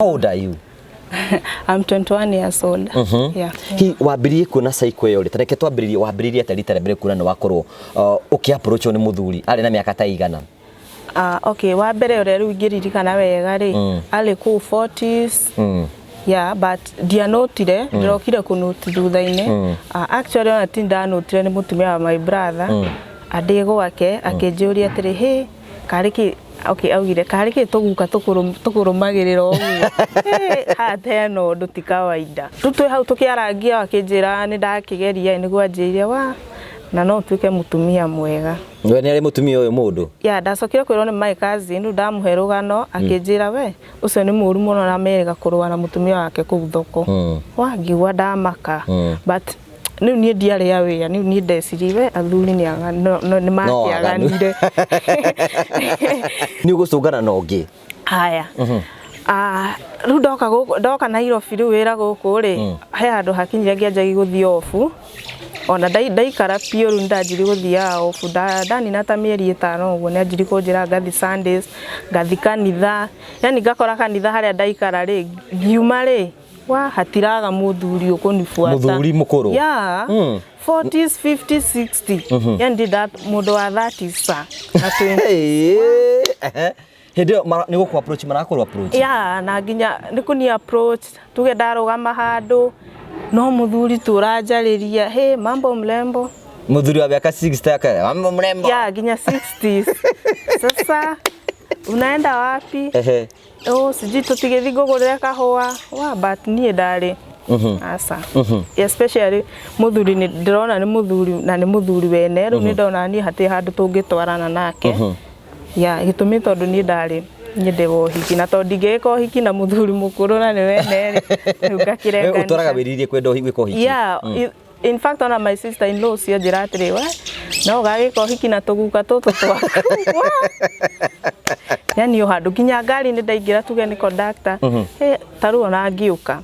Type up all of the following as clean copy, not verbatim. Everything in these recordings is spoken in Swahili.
How old are you? I'm 21 years old. Yeah. Hi wambiririe kuona cycle yo rita reke twambiririe wambiririe ata rita mbere kuona no wakorwo approach ni muthuri ari na miaka ta igana. Okay, wa mbere ore riu ngiririkana wega ri ari ku 40s. Yeah, but ndianotire ndirokire kunuti thutha-ini. Actually ona tinda notire ni mutumia wa my brother. Adego wake akenjuria atiri he kariki okay augire kariki tuguka tukurumagirira uguo hate no nduti kawaida tutwe hau tukiarangia akinjira ni ndakigeria niguo anjire wa na no tuike mutumia mwega we ni ari mutumia uyu mundu ya ndacokire kwirwo ni my cousin ndamuhe rugano akinjira we ucio ni muru muno na merega kurwa na mutumia wake kuu thoko wangiwa ndamaka but niu ni ndiari ya wia niu ni ndeciriwe athuri ni ni makiaganire ni ugusungana no ngi haya riu ndoka Nairobi riu wira guku ri he andu hakinyire ngianjagi guthii ofu ona ndaikara pio riu ndanjiri guthia ofu ndanina ta mieri 5 uguo ni anjiri kunjira ngathi Sundays ngathi kanitha yani ngakora kanitha haria ndaikara ri ngiuma ri wa hatiraga muthuri ukonifuata muthuri mukuru yeah 40s 50s 60 yani that mundu wa 30s sa na 20 Hede ni guku approach marakorwo approach yeah na nginya ni kuni approach tuge ndarugama handu no muthuri turanjariria he mambo mlembo muthuri wa miaka 60 yake mambo mlembo yeah nginya 60s sasa unaenda wapi sijui tutigithii ngugurira kahua wa but nie ndari asa especially muthuri ni ndirona ni muthuri na ni muthuri wene ru ni ndona ni hati handu tungitwarana nake ya gitumi tondu ni ndari nyedewo hiki na tondu ngiko hiki na muthuri mukuru na ni wene ngakirengana utwaraga wiririe kwenda gwiko hiki yeah in fact ona my sister in law cio njira atiri we no gagiko hiki na tuguka tutu twaka yani yo handu kinya ngari ni ndaingira tuge ni conductor taru ona ngiuka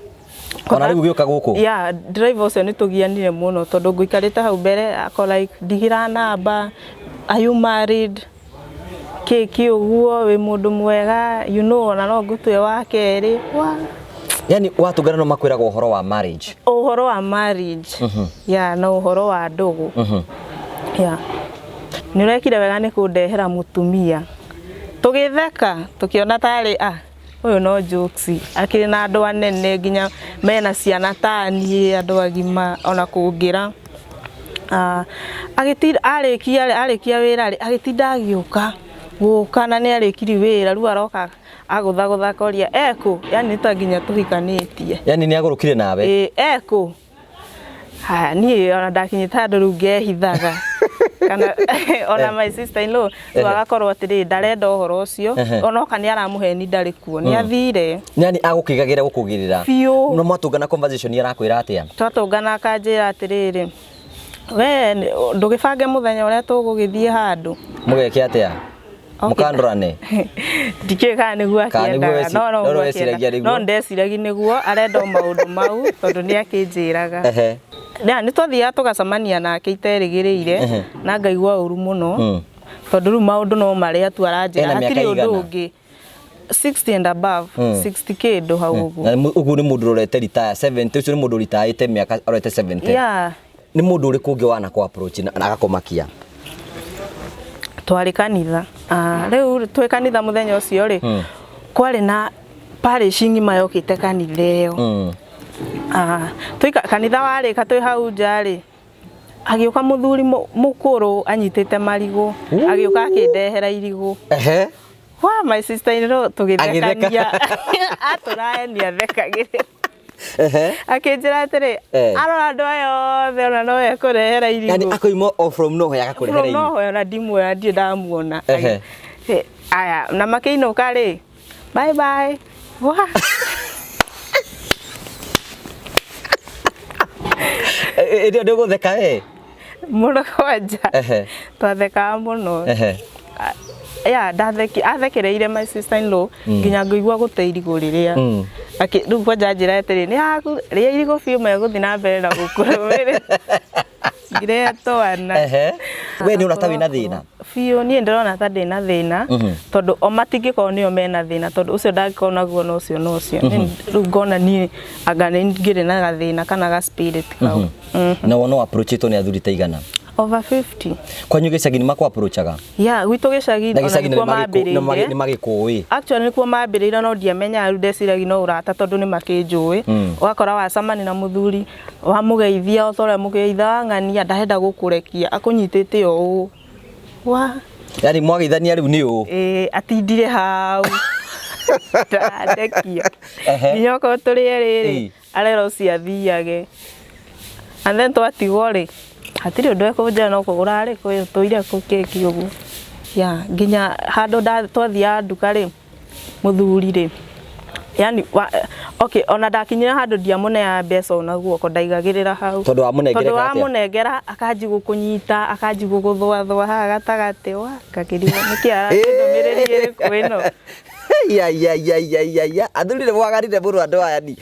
ona riu gioka guku yeah driver ucio ni tugianire muno tondu nguikarite hau mbere ako like digira namba are you married kiki uguo we mundu mwega you know ona no ngutwe wa keri wa yani watugana no makwiraga uhoro wa marriage yeah no uhoro wa ndugu yeah nirekire wega ni kundehera mutumia tugitheka tukiona tari uyu no jokes akiri na andu anene nginya mena ciana tani andu agima ona kungira agitinda arikia wira agitinda agiuka gukana ni arikiri wira ru aroka agutha koria eko yani nginya tuhikanitie yani ni agurukire nawe eko ha ni ona ndakinyita ndu ngehithaga kana ona my sister in law agakorwo atiri ndarenda uhoro ucio ona kani aramuheni ndari kuo ni athire yani agukigagira gukugirira no mwatungana conversation arakwira atia twatungana akanjira atiriri we ndugibange muthenya uria tugugithie handu mugeke atia mukandorane ndikeka niguo akiendaga no ndeciragi niguo arenda maundu mau tondu ni akinjiraga ni twathia tugacamania nake iterigirire na ngaigua uru muno tondu ru maundu no maria tu aranjira hatiri undu ungi 60 and above 60k ndo hau ugu ni mundu urete retire 70 ucio ni mundu ritaite miaka urete 70 yeah ni mundu uri kungi wana ko approach na agakomakia twari kanitha riu twi kanitha muthenya ucio ri kwari na parish ngima yokite kanitha iyo tuika kanitha warika twi hau njari agiuka muthuri mukuru anyitite marigo agiuka akindehera irigo wa my sister in law tugithekania aturaenia thekagire akinjira atiri arora andu ayo ona no ekurehera irigo yani akoimo from nowhere agakurehera irigo no ona ndimwe ndi ndamuona aya na makiinuka ri bye bye wa ndio gutheka muno kwanja twatheka muno ya athekereire my sister in law nginya ngigua guteirigo riria riu kwanja njira atiri ni ria irigo biu meguthi na mbere na gukuru ngire twana we nĩ ũrata wĩna thĩna biũ niĩ ndĩrona ta ndĩna thĩna tondũ o matingĩkorwo nĩo mena thĩna tondũ ũcio ndangĩkorwo naguo na ũcio na ũcio rĩu ngona niĩ anga nĩ ngĩrĩ na gathĩna kana ga spirit kau na wona approachĩtwo nĩ athuri ta igana over 50 kwanyu gĩcagi-inĩ makwa approachaga gwitũ gĩcagi ona nĩkuo mambĩrĩire nĩ magĩkũĩ actually nĩkuo mambĩrĩire no ndiamenyaga rĩu ndeciragia no ũrata tondũ nĩ makĩnjũĩ ũgakora wacamani na mũthuri wamũgeithia o ta ũrĩa mũgeitha wang'ania ndarenda gũkũrekia akũnyitĩte o ũũ yani mwageithania rĩu nĩ ũũ atindire hau ndandekia nginya okorwo tũrĩ erĩ arera ũcio athiage and then twatigwo rĩ hatirĩ ũndũ ekũnjĩra no kũgũra rĩ tũire kũkeki ũguo nginya handũ twathiaga nduka rĩ mũthuri rĩ yani okay ona ndakinyire handũ ndiamũneaga mbeca ona guoko ndaigagĩrĩra hau tondũ wamũnengera akanji gũkũnyita akanji gũgũthũathũa haha gatagatĩ ngakĩrigwo nĩkĩ ndũmĩrĩri ĩrĩkũ ĩno athuri nĩ mwagarire mũno andũ aya ni